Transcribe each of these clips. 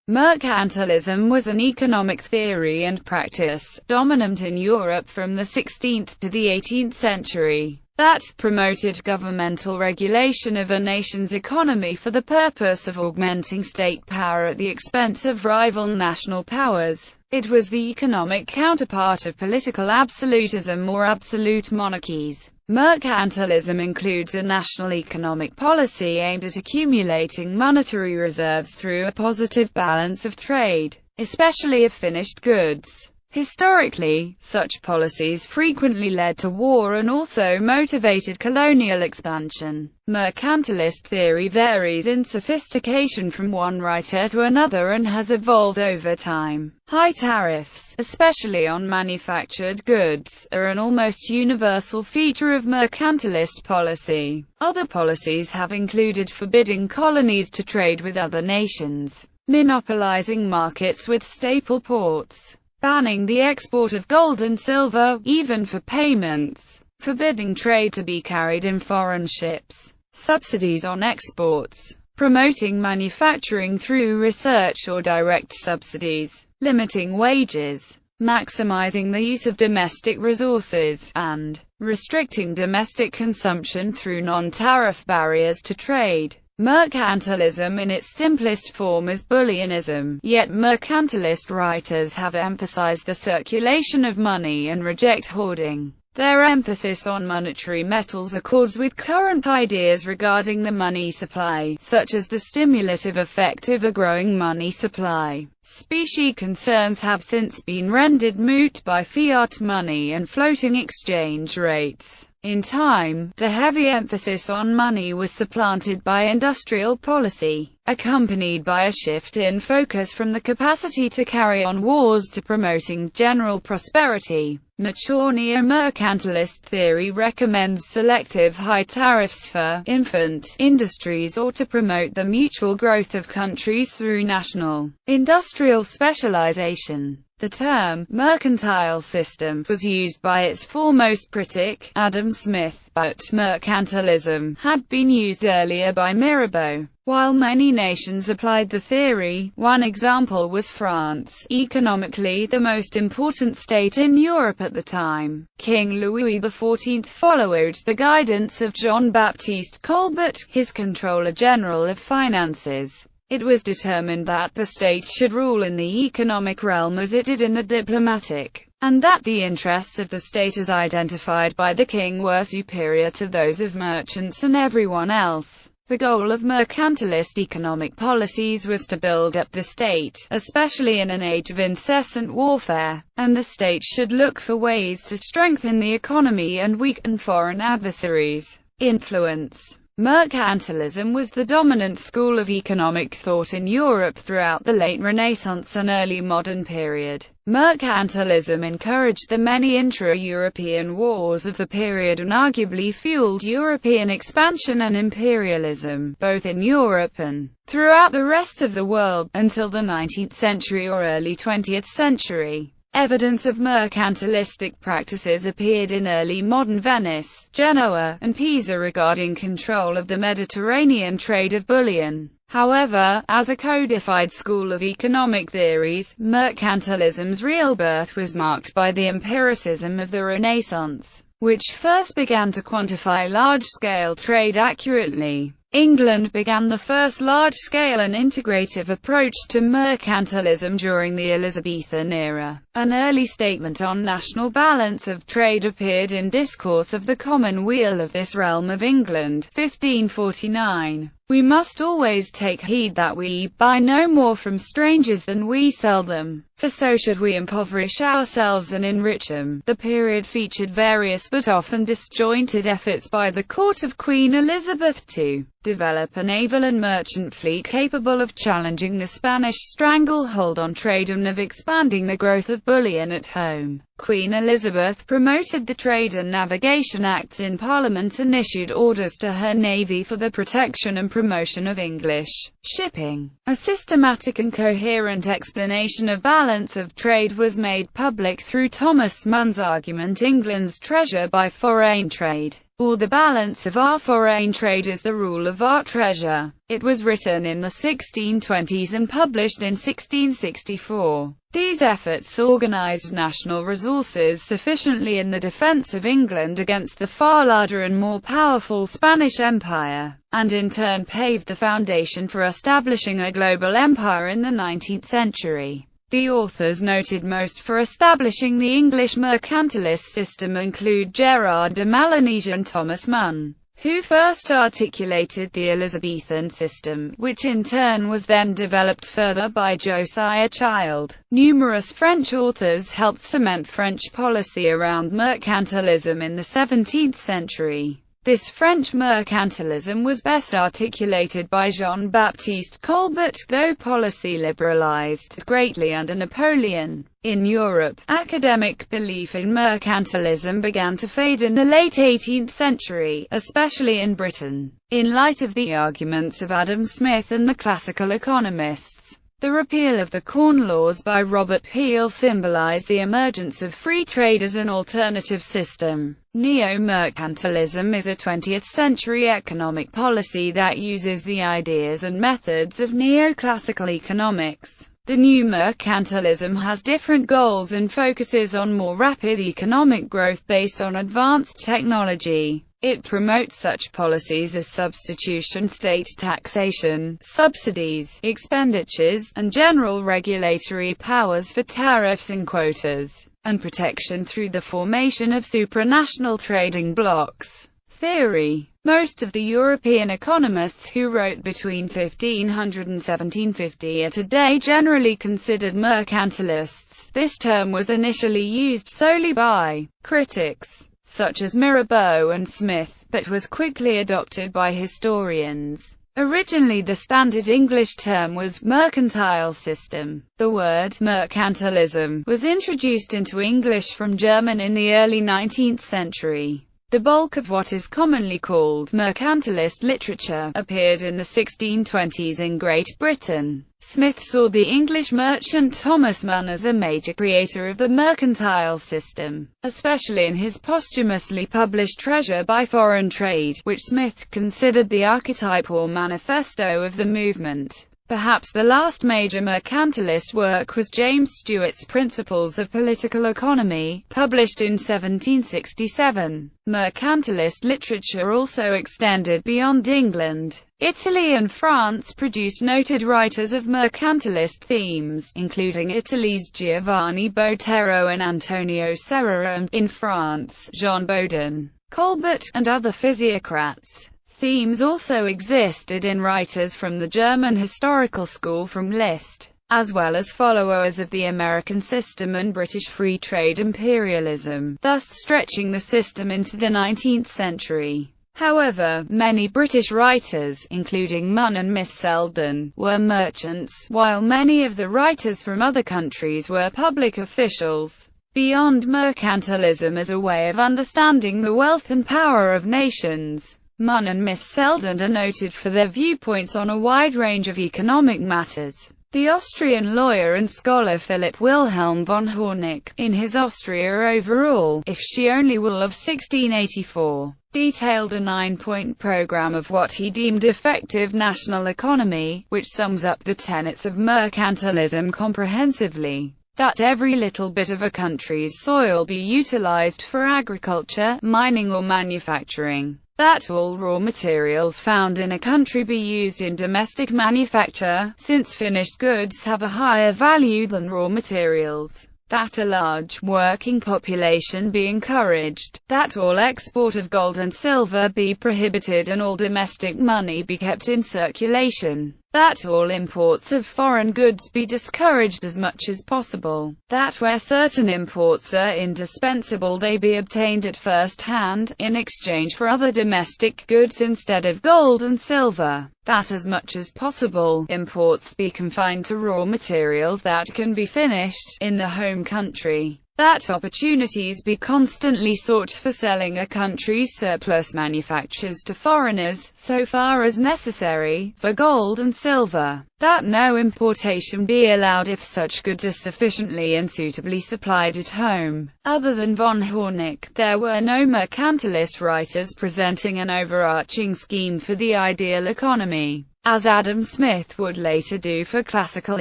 Mercantilism was an economic theory and practice, dominant in Europe from the 16th to the 18th century, that promoted governmental regulation of a nation's economy for the purpose of augmenting state power at the expense of rival national powers. It was the economic counterpart of political absolutism or absolute monarchies. Mercantilism includes a national economic policy aimed at accumulating monetary reserves through a positive balance of trade, especially of finished goods. Historically, such policies frequently led to war and also motivated colonial expansion. Mercantilist theory varies in sophistication from one writer to another and has evolved over time. High tariffs, especially on manufactured goods, are an almost universal feature of mercantilist policy. Other policies have included forbidding colonies to trade with other nations, monopolizing markets with staple ports, banning the export of gold and silver, even for payments, forbidding trade to be carried in foreign ships, subsidies on exports, promoting manufacturing through research or direct subsidies, limiting wages, maximizing the use of domestic resources, and restricting domestic consumption through non-tariff barriers to trade. Mercantilism in its simplest form is bullionism, yet mercantilist writers have emphasized the circulation of money and reject hoarding. Their emphasis on monetary metals accords with current ideas regarding the money supply, such as the stimulative effect of a growing money supply. Specie concerns have since been rendered moot by fiat money and floating exchange rates. In time, the heavy emphasis on money was supplanted by industrial policy, accompanied by a shift in focus from the capacity to carry on wars to promoting general prosperity. Mature neo-mercantilist theory recommends selective high tariffs for infant industries or to promote the mutual growth of countries through national industrial specialization. The term mercantile system was used by its foremost critic, Adam Smith, but mercantilism had been used earlier by Mirabeau. While many nations applied the theory, one example was France, economically the most important state in Europe at the time. King Louis XIV followed the guidance of Jean-Baptiste Colbert, his Controller General of Finances. It was determined that the state should rule in the economic realm as it did in the diplomatic, and that the interests of the state as identified by the king were superior to those of merchants and everyone else. The goal of mercantilist economic policies was to build up the state, especially in an age of incessant warfare, and the state should look for ways to strengthen the economy and weaken foreign adversaries. Influence. Mercantilism was the dominant school of economic thought in Europe throughout the late Renaissance and early modern period. Mercantilism encouraged the many intra-European wars of the period and arguably fueled European expansion and imperialism, both in Europe and throughout the rest of the world, until the 19th century or early 20th century. Evidence of mercantilistic practices appeared in early modern Venice, Genoa, and Pisa regarding control of the Mediterranean trade of bullion. However, as a codified school of economic theories, mercantilism's real birth was marked by the empiricism of the Renaissance, which first began to quantify large-scale trade accurately. England began the first large-scale and integrative approach to mercantilism during the Elizabethan era. An early statement on national balance of trade appeared in Discourse of the Commonweal of this Realm of England, 1549. We must always take heed that we buy no more from strangers than we sell them, for so should we impoverish ourselves and enrich them. The period featured various but often disjointed efforts by the court of Queen Elizabeth to develop a naval and merchant fleet capable of challenging the Spanish stranglehold on trade and of expanding the growth of bullion at home. Queen Elizabeth promoted the Trade and Navigation Acts in Parliament and issued orders to her navy for the protection and promotion of English shipping. A systematic and coherent explanation of balance of trade was made public through Thomas Munn's argument England's Treasure by Foreign Trade. or the balance of our foreign trade is the rule of our treasure. It was written in the 1620s and published in 1664. These efforts organized national resources sufficiently in the defense of England against the far larger and more powerful Spanish Empire, and in turn paved the foundation for establishing a global empire in the 19th century. The authors noted most for establishing the English mercantilist system include Gerard de Melanesia and Thomas Munn, who first articulated the Elizabethan system, which in turn was then developed further by Josiah Child. Numerous French authors helped cement French policy around mercantilism in the 17th century. This French mercantilism was best articulated by Jean-Baptiste Colbert, though policy liberalized greatly under Napoleon. In Europe, academic belief in mercantilism began to fade in the late 18th century, especially in Britain. In light of the arguments of Adam Smith and the classical economists, the repeal of the Corn Laws by Robert Peel symbolized the emergence of free trade as an alternative system. Neo-mercantilism is a 20th-century economic policy that uses the ideas and methods of neoclassical economics. The new mercantilism has different goals and focuses on more rapid economic growth based on advanced technology. It promotes such policies as substitution, state taxation, subsidies, expenditures, and general regulatory powers for tariffs and quotas, and protection through the formation of supranational trading blocs. Theory. Most of the European economists who wrote between 1500 and 1750 are today generally considered mercantilists. This term was initially used solely by critics, such as Mirabeau and Smith, but was quickly adopted by historians. Originally the standard English term was mercantile system. The word mercantilism was introduced into English from German in the early 19th century. The bulk of what is commonly called mercantilist literature appeared in the 1620s in Great Britain. Smith saw the English merchant Thomas Munn as a major creator of the mercantile system, especially in his posthumously published Treasure by Foreign Trade, which Smith considered the archetype or manifesto of the movement. Perhaps the last major mercantilist work was James Stewart's Principles of Political Economy, published in 1767. Mercantilist literature also extended beyond England. Italy and France produced noted writers of mercantilist themes, including Italy's Giovanni Botero and Antonio Serra, and in France, Jean Bodin, Colbert, and other physiocrats. Themes also existed in writers from the German historical school from Liszt, as well as followers of the American system and British free trade imperialism, thus stretching the system into the 19th century. However, many British writers, including Munn and Miss Selden, were merchants, while many of the writers from other countries were public officials. Beyond mercantilism as a way of understanding the wealth and power of nations, Munn and Miss Selden are noted for their viewpoints on a wide range of economic matters. The Austrian lawyer and scholar Philipp Wilhelm von Hornig, in his Austria Overall, If She Only Will of 1684, detailed a 9-point program of what he deemed effective national economy, which sums up the tenets of mercantilism comprehensively. That every little bit of a country's soil be utilized for agriculture, mining or manufacturing. That all raw materials found in a country be used in domestic manufacture, since finished goods have a higher value than raw materials. That a large working population be encouraged. That all export of gold and silver be prohibited and all domestic money be kept in circulation. That all imports of foreign goods be discouraged as much as possible. That where certain imports are indispensable they be obtained at first hand, in exchange for other domestic goods instead of gold and silver. That as much as possible, imports be confined to raw materials that can be finished in the home country. that opportunities be constantly sought for selling a country's surplus manufactures to foreigners, so far as necessary, for gold and silver, that no importation be allowed if such goods are sufficiently and suitably supplied at home. Other than von Hornig, there were no mercantilist writers presenting an overarching scheme for the ideal economy, as Adam Smith would later do for classical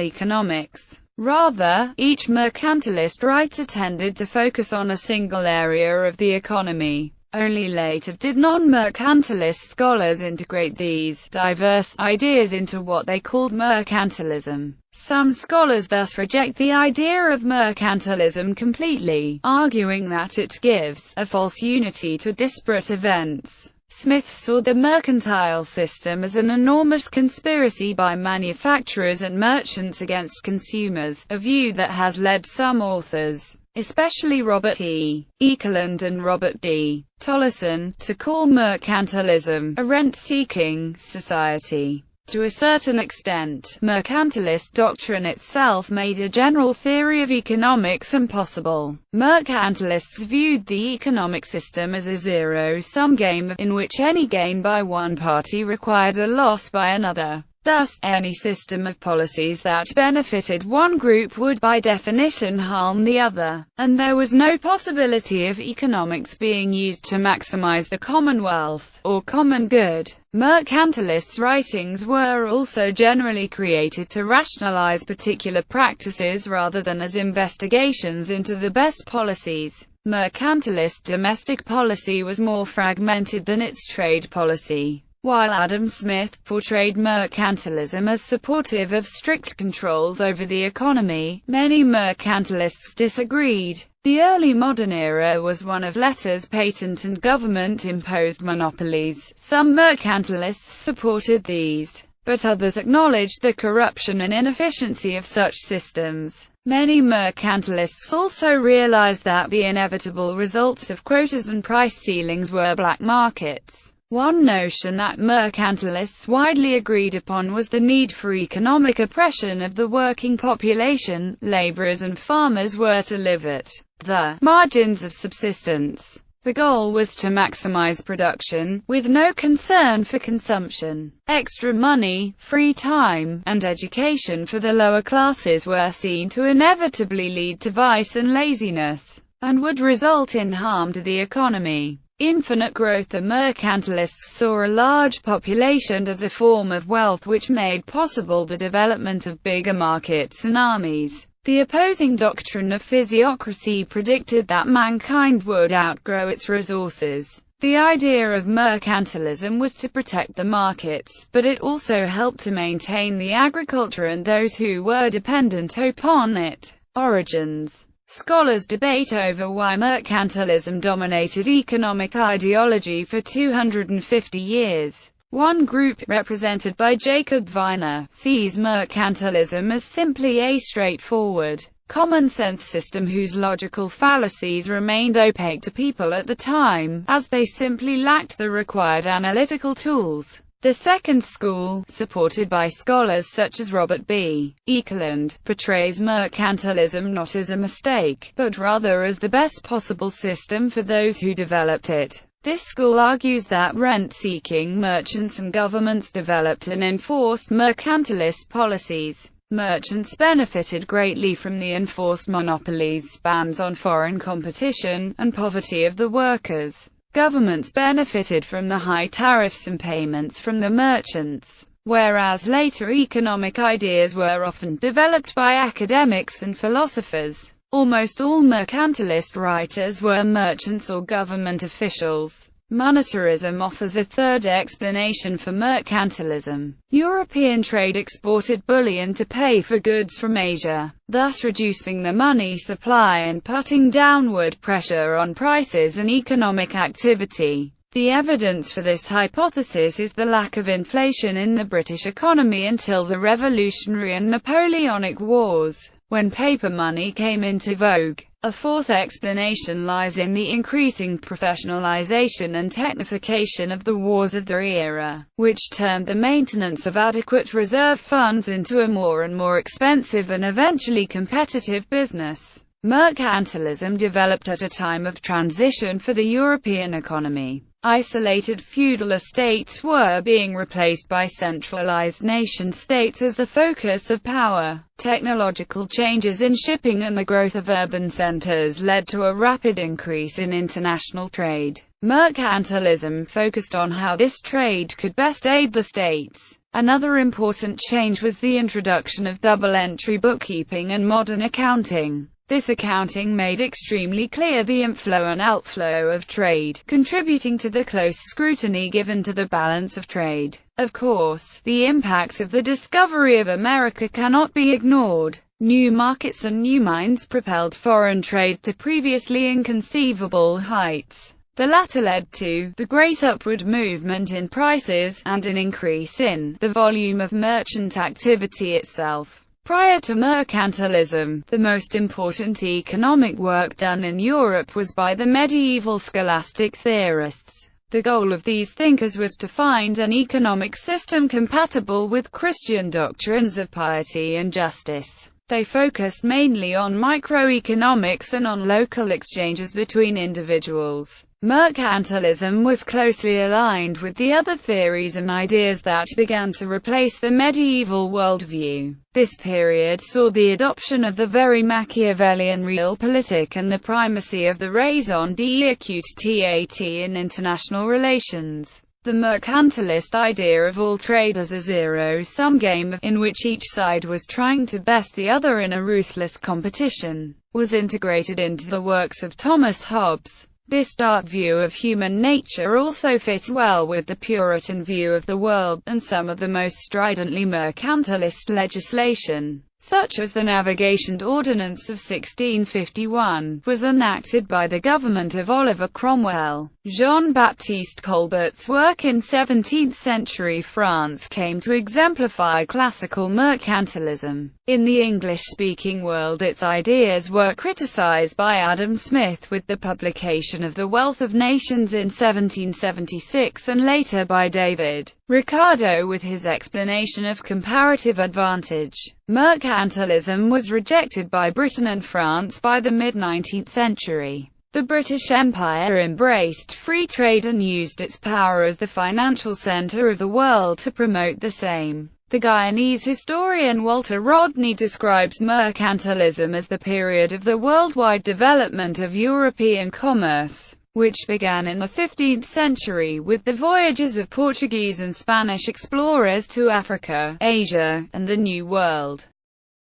economics. Rather, each mercantilist writer tended to focus on a single area of the economy. Only later did non-mercantilist scholars integrate these diverse ideas into what they called mercantilism. Some scholars thus reject the idea of mercantilism completely, arguing that it gives a false unity to disparate events. Smith saw the mercantile system as an enormous conspiracy by manufacturers and merchants against consumers, a view that has led some authors, especially Robert E. Ekelund and Robert D. Tolleson, to call mercantilism a rent-seeking society. To a certain extent, mercantilist doctrine itself made a general theory of economics impossible. Mercantilists viewed the economic system as a zero-sum game, in which any gain by one party required a loss by another. Thus, any system of policies that benefited one group would by definition harm the other, and there was no possibility of economics being used to maximize the commonwealth, or common good. Mercantilists' writings were also generally created to rationalize particular practices rather than as investigations into the best policies. Mercantilist domestic policy was more fragmented than its trade policy. While Adam Smith portrayed mercantilism as supportive of strict controls over the economy, many mercantilists disagreed. The early modern era was one of letters patent and government-imposed monopolies. Some mercantilists supported these, but others acknowledged the corruption and inefficiency of such systems. Many mercantilists also realized that the inevitable results of quotas and price ceilings were black markets. One notion that mercantilists widely agreed upon was the need for economic oppression of the working population. Laborers and farmers were to live at the margins of subsistence. The goal was to maximize production, with no concern for consumption. Extra money, free time, and education for the lower classes were seen to inevitably lead to vice and laziness, and would result in harm to the economy. Infinite growth. The mercantilists saw a large population as a form of wealth which made possible the development of bigger markets and armies. The opposing doctrine of physiocracy predicted that mankind would outgrow its resources. The idea of mercantilism was to protect the markets, but it also helped to maintain the agriculture and those who were dependent upon it. Origins. Scholars debate over why mercantilism dominated economic ideology for 250 years. One group, represented by Jacob Viner, sees mercantilism as simply a straightforward, common-sense system whose logical fallacies remained opaque to people at the time, as they simply lacked the required analytical tools. The second school, supported by scholars such as Robert B. Ekelund, portrays mercantilism not as a mistake, but rather as the best possible system for those who developed it. This school argues that rent-seeking merchants and governments developed and enforced mercantilist policies. Merchants benefited greatly from the enforced monopolies, bans on foreign competition, and poverty of the workers. Governments benefited from the high tariffs and payments from the merchants, whereas later economic ideas were often developed by academics and philosophers. Almost all mercantilist writers were merchants or government officials. Monetarism offers a third explanation for mercantilism. European trade exported bullion to pay for goods from Asia, thus reducing the money supply and putting downward pressure on prices and economic activity. The evidence for this hypothesis is the lack of inflation in the British economy until the Revolutionary and Napoleonic Wars, when paper money came into vogue. A fourth explanation lies in the increasing professionalization and technification of the wars of the era, which turned the maintenance of adequate reserve funds into a more and more expensive and eventually competitive business. Mercantilism developed at a time of transition for the European economy. Isolated feudal estates were being replaced by centralized nation-states as the focus of power. Technological changes in shipping and the growth of urban centers led to a rapid increase in international trade. Mercantilism focused on how this trade could best aid the states. Another important change was the introduction of double-entry bookkeeping and modern accounting. This accounting made extremely clear the inflow and outflow of trade, contributing to the close scrutiny given to the balance of trade. Of course, the impact of the discovery of America cannot be ignored. New markets and new mines propelled foreign trade to previously inconceivable heights. The latter led to the great upward movement in prices, and an increase in the volume of merchant activity itself. Prior to mercantilism, the most important economic work done in Europe was by the medieval scholastic theorists. The goal of these thinkers was to find an economic system compatible with Christian doctrines of piety and justice. They focused mainly on microeconomics and on local exchanges between individuals. Mercantilism was closely aligned with the other theories and ideas that began to replace the medieval worldview. This period saw the adoption of the very Machiavellian realpolitik and the primacy of the raison d'equité in international relations. The mercantilist idea of all trade as a zero-sum game, in which each side was trying to best the other in a ruthless competition, was integrated into the works of Thomas Hobbes. This dark view of human nature also fits well with the Puritan view of the world, and some of the most stridently mercantilist legislation, such as the Navigation Ordinance of 1651, was enacted by the government of Oliver Cromwell. Jean-Baptiste Colbert's work in 17th-century France came to exemplify classical mercantilism. In the English-speaking world, its ideas were criticized by Adam Smith with the publication of The Wealth of Nations in 1776, and later by David Ricardo with his explanation of comparative advantage. Mercantilism was rejected by Britain and France by the mid-19th century. The British Empire embraced free trade and used its power as the financial center of the world to promote the same. The Guyanese historian Walter Rodney describes mercantilism as the period of the worldwide development of European commerce, which began in the 15th century with the voyages of Portuguese and Spanish explorers to Africa, Asia, and the New World.